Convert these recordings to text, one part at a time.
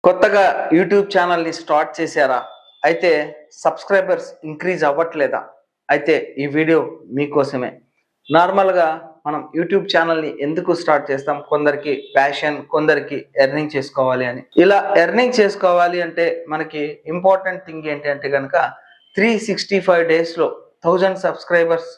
కొత్తగా యూట్యూబ్ ఛానల్ని స్టార్ట్ చేశారా? అయితే సబ్స్క్రైబర్స్ ఇంక్రీజ్ అవ్వట్లేదా? అయితే ఈ వీడియో మీకోసమే. నార్మల్గా మనం యూట్యూబ్ ఛానల్ని ఎందుకు స్టార్ట్ చేస్తాం? కొందరికి ప్యాషన్, కొందరికి ఎర్నింగ్ చేసుకోవాలి అని. ఇలా ఎర్నింగ్ చేసుకోవాలి అంటే మనకి ఇంపార్టెంట్ థింగ్ ఏంటి అంటే కనుక 365 డేస్లో 1000 సబ్స్క్రైబర్స్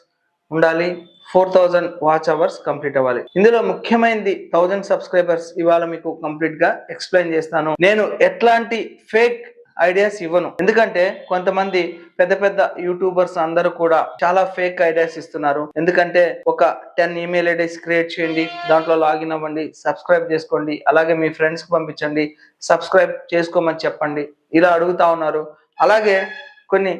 ఉండాలి, 4000 వాచ్ అవర్స్ కంప్లీట్ అవ్వాలి. ఇందులో ముఖ్యమైనది 1000 సబ్స్క్రైబర్స్ ఇవాళ మీకు కంప్లీట్ గా ఎక్స్ప్లెయిన్ చేస్తాను. నేను ఎట్లాంటి ఫేక్ ఐడియాస్ ఇవ్వను, ఎందుకంటే కొంతమంది పెద్ద పెద్ద యూట్యూబర్స్ అందరూ కూడా చాలా ఫేక్ ఐడియాస్ ఇస్తున్నారు. ఎందుకంటే ఒక 10 ఈమెయిల్ ఐడీస్ క్రియేట్ చేయండి, దాంట్లో లాగిన్ అవ్వండి, సబ్స్క్రైబ్ చేసుకోండి, అలాగే మీ ఫ్రెండ్స్ కి పంపించండి, సబ్స్క్రైబ్ చేసుకోమని చెప్పండి, ఇలా అడుగుతా ఉన్నారు. అలాగే కొన్ని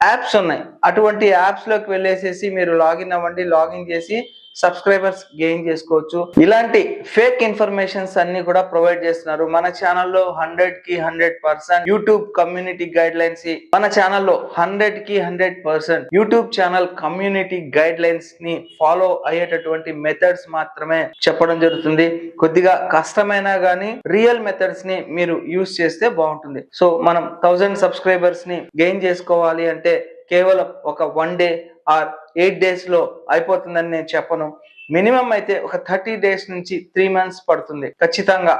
యాప్స్ ఉన్నాయి, అటువంటి యాప్స్ లోకి వెళ్ళేసేసి మీరు లాగిన్ అవ్వండి, లాగిన్ చేసి సబ్స్క్రైబర్స్ గెయిన్ చేసుకోవచ్చు. ఇలాంటి ఫేక్ ఇన్ఫర్మేషన్స్ అన్ని కూడా ప్రొవైడ్ చేస్తున్నారు. మన ఛానల్లో 100కి 100% యూట్యూబ్ కమ్యూనిటీ గైడ్ లైన్స్, మన ఛానల్లో 100కి 100% YouTube channel community guide lines ని ఫాలో అయ్యేటటువంటి మెథడ్స్ మాత్రమే చెప్పడం జరుగుతుంది. కొద్దిగా కష్టమైనా కానీ రియల్ మెథడ్స్ ని మీరు యూస్ చేస్తే బాగుంటుంది. సో మనం 1000 సబ్స్క్రైబర్స్ ని గెయిన్ చేసుకోవాలి అంటే కేవలం ఒక 1 డే ఆర్ 8 డేస్ లో అయిపోతుందని నేను చెప్పను. మినిమం అయితే ఒక 30 డేస్ నుంచి 3 మంత్స్ పడుతుంది ఖచ్చితంగా.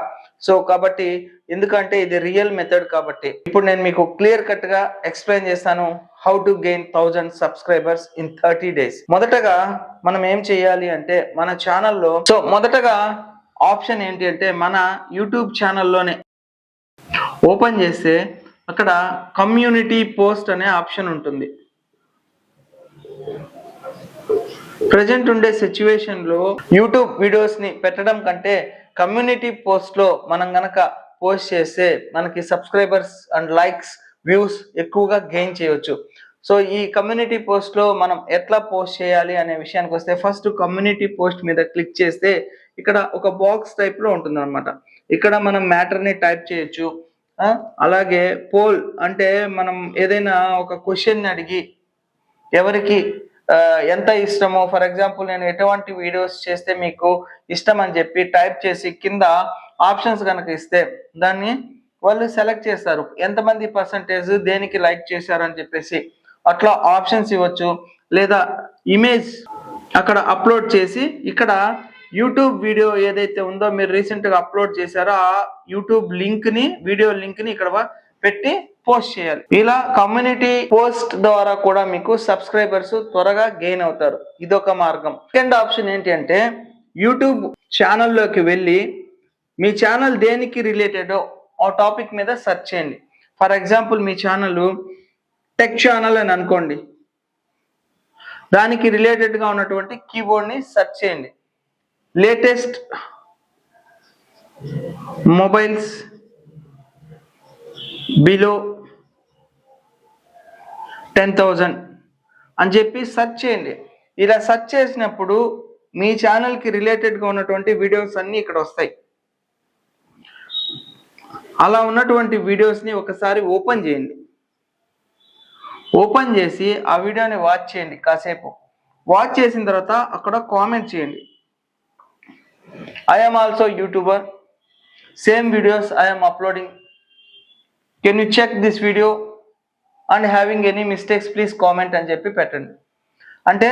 సో కాబట్టి ఎందుకంటే ఇది రియల్ మెథడ్ కాబట్టి ఇప్పుడు నేను మీకు క్లియర్ కట్ గా ఎక్స్ప్లెయిన్ చేస్తాను how to gain 1000 subscribers in 30 days. మొదటగా మనం ఏం చేయాలి అంటే మన ఛానల్లో మొదటగా ఆప్షన్ ఏంటి అంటే మన యూట్యూబ్ ఛానల్లోనే ఓపెన్ చేస్తే అక్కడ కమ్యూనిటీ పోస్ట్ అనే ఆప్షన్ ఉంటుంది. ప్రజెంట్ ఉండే సిచ్యువేషన్ లో యూట్యూబ్ వీడియోస్ ని పెట్టడం కంటే కమ్యూనిటీ పోస్ట్ లో మనం గనక పోస్ట్ చేస్తే మనకి సబ్స్క్రైబర్స్ అండ్ లైక్స్, వ్యూస్ ఎక్కువగా గెయిన్ చేయొచ్చు. సో ఈ కమ్యూనిటీ పోస్ట్ లో మనం ఎట్లా పోస్ట్ చేయాలి అనే విషయానికి వస్తే ఫస్ట్ కమ్యూనిటీ పోస్ట్ మీద క్లిక్ చేస్తే ఇక్కడ ఒక బాక్స్ టైప్ లో ఉంటుంది అనమాట. ఇక్కడ మనం మ్యాటర్ ని టైప్ చేయొచ్చు. అలాగే పోల్ అంటే మనం ఏదైనా ఒక క్వశ్చన్ అడిగి ఎవరికి ఎంత ఇష్టమో, ఫర్ ఎగ్జాంపుల్ నేను ఎటువంటి వీడియోస్ చేస్తే మీకు ఇష్టం అని చెప్పి టైప్ చేసి కింద ఆప్షన్స్ కనుక ఇస్తే దాన్ని వాళ్ళు సెలెక్ట్ చేస్తారు, ఎంతమంది పర్సంటేజ్ దేనికి లైక్ చేశారని చెప్పేసి అట్లా ఆప్షన్స్ ఇవ్వచ్చు. లేదా ఇమేజ్ అక్కడ అప్లోడ్ చేసి ఇక్కడ యూట్యూబ్ వీడియో ఏదైతే ఉందో మీరు రీసెంట్ గా అప్లోడ్ చేశారో ఆ యూట్యూబ్ లింక్ ని, వీడియో లింక్ ని ఇక్కడ పెట్టి పోస్ట్ చేయాలి. ఇలా కమ్యూనిటీ పోస్ట్ ద్వారా కూడా మీకు సబ్స్క్రైబర్స్ త్వరగా గెయిన్ అవుతారు. ఇదొక మార్గం. సెకండ్ ఆప్షన్ ఏంటి అంటే యూట్యూబ్ ఛానల్లోకి వెళ్ళి మీ ఛానల్ దేనికి రిలేటెడ్ ఆ టాపిక్ మీద సెర్చ్ చేయండి. For example me channel tech channel అని అనుకోండి, దానికి రిలేటెడ్ గా ఉన్నటువంటి కీబోర్డ్ ని సెర్చ్ చేయండి. లేటెస్ట్ మొబైల్స్ బిలో 10,000 అని చెప్పి సెర్చ్ చేయండి. ఇలా సెర్చ్ చేసినప్పుడు మీ ఛానల్కి రిలేటెడ్గా ఉన్నటువంటి వీడియోస్ అన్నీ ఇక్కడ వస్తాయి. అలా ఉన్నటువంటి వీడియోస్ని ఒకసారి ఓపెన్ చేయండి. ఓపెన్ చేసి ఆ వీడియోని వాచ్ చేయండి. కాసేపు వాచ్ చేసిన తర్వాత అక్కడ కామెంట్ చేయండి. I am also YouTuber. Same videos I am uploading. Can you check this video and having any mistakes please comment అని చెప్పి పెట్టండి. అంటే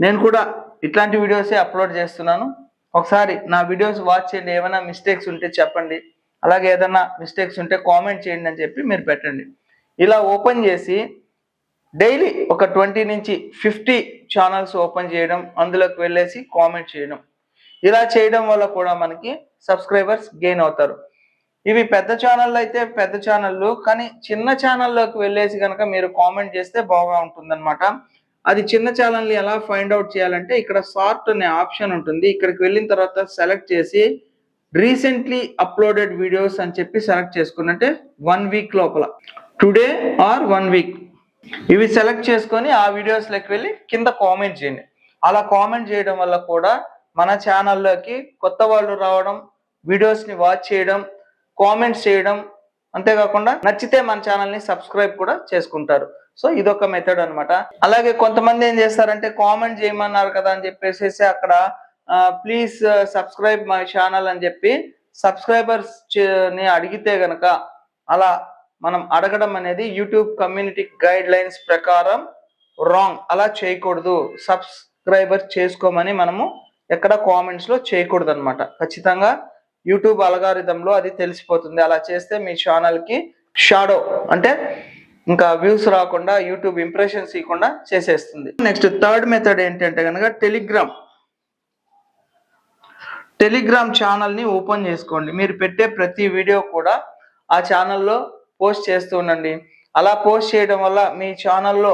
నేను కూడా ఇట్లాంటి వీడియోసే అప్లోడ్ చేస్తున్నాను, ఒకసారి నా వీడియోస్ వాచ్ చేయండి, ఏమైనా మిస్టేక్స్ ఉంటే చెప్పండి, అలాగే ఏదైనా మిస్టేక్స్ ఉంటే కామెంట్ చేయండి అని చెప్పి మీరు పెట్టండి. ఇలా ఓపెన్ చేసి డైలీ ఒక 20 నుంచి 50 ఛానల్స్ ఓపెన్ చేయడం, అందులోకి వెళ్ళేసి కామెంట్ చేయడం. ఇలా చేయడం వల్ల కూడా మనకి సబ్స్క్రైబర్స్ గెయిన్ అవుతారు. ఇవి పెద్ద ఛానళ్ళు అయితే పెద్ద ఛానళ్ళు, కానీ చిన్న ఛానల్లోకి వెళ్ళేసి కనుక మీరు కామెంట్ చేస్తే బాగా ఉంటుందన్నమాట. అది చిన్న ఛానల్ని ఎలా ఫైండ్ అవుట్ చేయాలంటే ఇక్కడ సార్ట్ అనే ఆప్షన్ ఉంటుంది. ఇక్కడికి వెళ్ళిన తర్వాత సెలెక్ట్ చేసి రీసెంట్లీ అప్లోడెడ్ వీడియోస్ అని చెప్పి సెలెక్ట్ చేసుకున్నట్టే 1 వీక్ లోపల, టుడే ఆర్ 1 వీక్, ఇవి సెలెక్ట్ చేసుకొని ఆ వీడియోస్లోకి వెళ్ళి కింద కామెంట్ చేయండి. అలా కామెంట్ చేయడం వల్ల కూడా మన ఛానల్లోకి కొత్త వాళ్ళు రావడం, వీడియోస్ని వాచ్ చేయడం, కామెంట్స్ చేయడం, అంతేకాకుండా నచ్చితే మన ఛానల్ని సబ్స్క్రైబ్ కూడా చేసుకుంటారు. సో ఇదొక మెథడ్ అనమాట. అలాగే కొంతమంది ఏం చేస్తారంటే కామెంట్ చేయమన్నారు కదా అని చెప్పేసి అక్కడ ప్లీజ్ సబ్స్క్రైబ్ మై ఛానల్ అని చెప్పి సబ్స్క్రైబర్స్ ని అడిగితే గనక అలా మనం అడగడం అనేది యూట్యూబ్ కమ్యూనిటీ గైడ్ లైన్స్ ప్రకారం రాంగ్. అలా చేయకూడదు. సబ్స్క్రైబర్ చేసుకోమని మనము ఎక్కడ కామెంట్స్ లో చేయకూడదు అనమాట. ఖచ్చితంగా యూట్యూబ్ అల్గారిథంలో అది తెలిసిపోతుంది. అలా చేస్తే మీ ఛానల్ కి షాడో అంటే ఇంకా వ్యూస్ రాకుండా యూట్యూబ్ ఇంప్రెషన్స్ ఇవ్వకుండా చేసేస్తుంది. నెక్స్ట్ థర్డ్ మెథడ్ ఏంటంటే కనుక టెలిగ్రామ్ ఛానల్ ని ఓపెన్ చేసుకోండి. మీరు పెట్టే ప్రతి వీడియో కూడా ఆ ఛానల్లో పోస్ట్ చేస్తూ ఉండండి. అలా పోస్ట్ చేయడం వల్ల మీ ఛానల్లో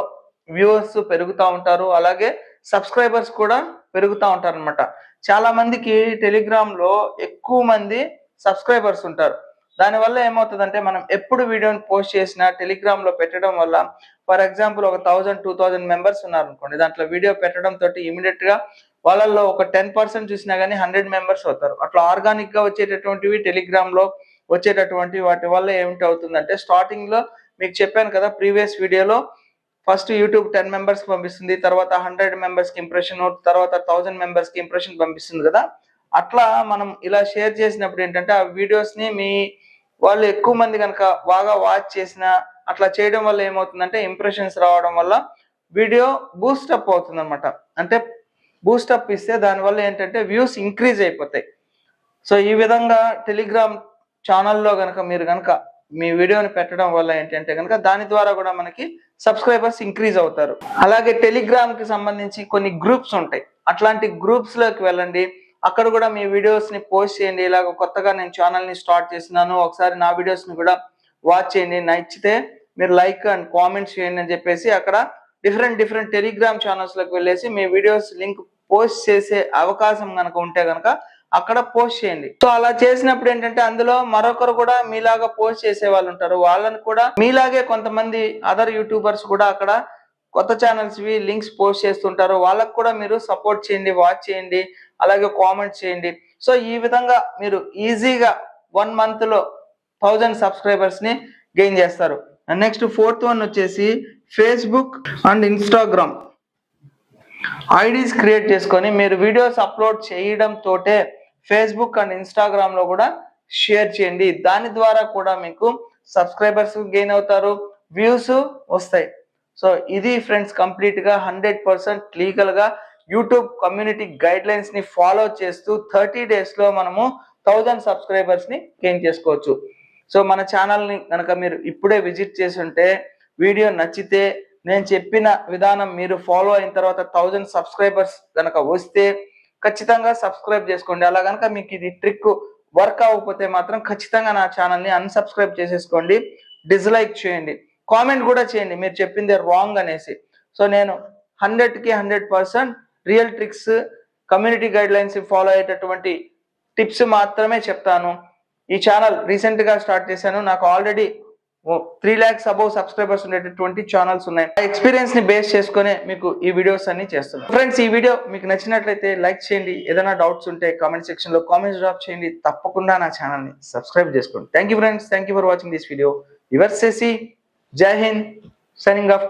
వ్యూవర్స్ పెరుగుతూ ఉంటారు, అలాగే సబ్స్క్రైబర్స్ కూడా పెరుగుతూ ఉంటారు అనమాట. చాలా మందికి టెలిగ్రామ్ లో ఎక్కువ మంది సబ్స్క్రైబర్స్ ఉంటారు. దానివల్ల ఏమవుతుందంటే మనం ఎప్పుడు వీడియోని పోస్ట్ చేసినా టెలిగ్రామ్ లో పెట్టడం వల్ల, ఫర్ ఎగ్జాంపుల్ ఒక 1000-2000 మెంబర్స్ ఉన్నారు అనుకోండి, దాంట్లో వీడియో పెట్టడం తోటి ఇమీడియట్ గా వాళ్ళల్లో ఒక 10% చూసినా కానీ 100 మెంబర్స్ అవుతారు. అట్లా ఆర్గానిక్ గా వచ్చేటటువంటివి టెలిగ్రామ్ లో వచ్చేటటువంటి వాటి వల్ల ఏమిటి అవుతుందంటే, స్టార్టింగ్ లో మీకు చెప్పాను కదా ప్రీవియస్ వీడియోలో, ఫస్ట్ యూట్యూబ్ 10 మెంబర్స్ కి పంపిస్తుంది, తర్వాత 100 మెంబర్స్ కి ఇంప్రెషన్, తర్వాత 1000 మెంబర్స్ కి ఇంప్రెషన్ పంపిస్తుంది కదా. అట్లా మనం ఇలా షేర్ చేసినప్పుడు ఏంటంటే ఆ వీడియోస్ ని మీ వాళ్ళు ఎక్కువ మంది కనుక బాగా వాచ్ చేసిన, అట్లా చేయడం వల్ల ఏమవుతుందంటే ఇంప్రెషన్స్ రావడం వల్ల వీడియో బూస్టప్ అవుతుంది అనమాట. అంటే బూస్టప్ ఇస్తే దానివల్ల ఏంటంటే వ్యూస్ ఇంక్రీజ్ అయిపోతాయి. సో ఈ విధంగా టెలిగ్రామ్ ఛానల్లో కనుక మీరు కనుక మీ వీడియోని పెట్టడం వల్ల ఏంటంటే కనుక దాని ద్వారా కూడా మనకి సబ్స్క్రైబర్స్ ఇంక్రీజ్ అవుతారు. అలాగే టెలిగ్రామ్ కి సంబంధించి కొన్ని గ్రూప్స్ ఉంటాయి. అట్లాంటి గ్రూప్స్ లోకి వెళ్ళండి. అక్కడ కూడా మీ వీడియోస్ ని పోస్ట్ చేయండి. ఇలాగ కొత్తగా నేను ఛానల్ ని స్టార్ట్ చేస్తున్నాను, ఒకసారి నా వీడియోస్ ని కూడా వాచ్ చేయండి, నచ్చితే మీరు లైక్ అండ్ కామెంట్స్ చేయండి అని చెప్పేసి అక్కడ డిఫరెంట్ టెలిగ్రామ్ ఛానల్స్ లోకి వెళ్ళేసి మీ వీడియోస్ లింక్ పోస్ట్ చేసే అవకాశం కనుక ఉంటే కనుక అక్కడ పోస్ట్ చేయండి. సో అలా చేసినప్పుడు ఏంటంటే అందులో మరొకరు కూడా మీలాగా పోస్ట్ చేసే వాళ్ళు ఉంటారు. వాళ్ళని కూడా మీలాగే కొంతమంది అదర్ యూట్యూబర్స్ కూడా అక్కడ కొత్త ఛానల్స్ లింక్స్ పోస్ట్ చేస్తుంటారు. వాళ్ళకు కూడా మీరు సపోర్ట్ చేయండి, వాచ్ చేయండి, అలాగే కామెంట్ చేయండి. సో ఈ విధంగా మీరు ఈజీగా 1 month లో 1000 సబ్స్క్రైబర్స్ ని గెయిన్ చేస్తారు. నెక్స్ట్ ఫోర్త్ వన్ వచ్చేసి Facebook and Instagram IDs create చేసుకొని మీరు వీడియోస్ అప్లోడ్ చేయడం తోటే ఫేస్బుక్ అండ్ ఇన్స్టాగ్రామ్ లో కూడా షేర్ చేయండి. దాని ద్వారా కూడా మీకు సబ్స్క్రైబర్స్ గెయిన్ అవుతారు, వ్యూస్ వస్తాయి. సో ఇది ఫ్రెండ్స్ కంప్లీట్ గా 100% లీగల్ గా యూట్యూబ్ కమ్యూనిటీ గైడ్ లైన్స్ ని ఫాలో చేస్తూ 30 days లో మనము 1000 సబ్స్క్రైబర్స్ ని గెయిన్ చేసుకోవచ్చు. సో మన ఛానల్ ని కనుక మీరు ఇప్పుడే విజిట్ చేసి ఉంటే, వీడియో నచ్చితే నేను చెప్పిన విధానం మీరు ఫాలో అయిన తర్వాత 1000 సబ్స్క్రైబర్స్ కనుక వస్తే ఖచ్చితంగా సబ్స్క్రైబ్ చేసుకోండి. అలా కనుక మీకు ఇది ట్రిక్ వర్క్ అవ్వకపోతే మాత్రం ఖచ్చితంగా నా ఛానల్ని అన్సబ్స్క్రైబ్ చేసేసుకోండి, డిస్లైక్ చేయండి, కామెంట్ కూడా చేయండి మీరు చెప్పింది రాంగ్ అనేసి. సో నేను 100కి 100% real tricks, community guide lines follow అయ్యేటటువంటి టిప్స్ మాత్రమే చెప్తాను. ఈ ఛానల్ రీసెంట్ గా స్టార్ట్ చేశాను. నాకు ఆల్రెడీ 3 lakhs అబౌవ్ సబ్స్క్రైబర్స్ ఉండేటటువంటి ఛానల్స్ ఉన్నాయి. ఆ ఎక్స్పీరియన్స్ ని బేస్ చేసుకునే మీకు ఈ వీడియోస్ అన్ని చేస్తున్నాను. ఫ్రెండ్స్ ఈ వీడియో మీకు నచ్చినట్లయితే లైక్ చేయండి, ఏదైనా డౌట్స్ ఉంటే కామెంట్ సెక్షన్ లో కామెంట్స్ డ్రాప్ చేయండి, తప్పకుండా నా ఛానల్ ని సబ్స్క్రైబ్ చేసుకోండి. Thank you friends, thank you for watching this video. Your Shashi, Jai Hind, signing off.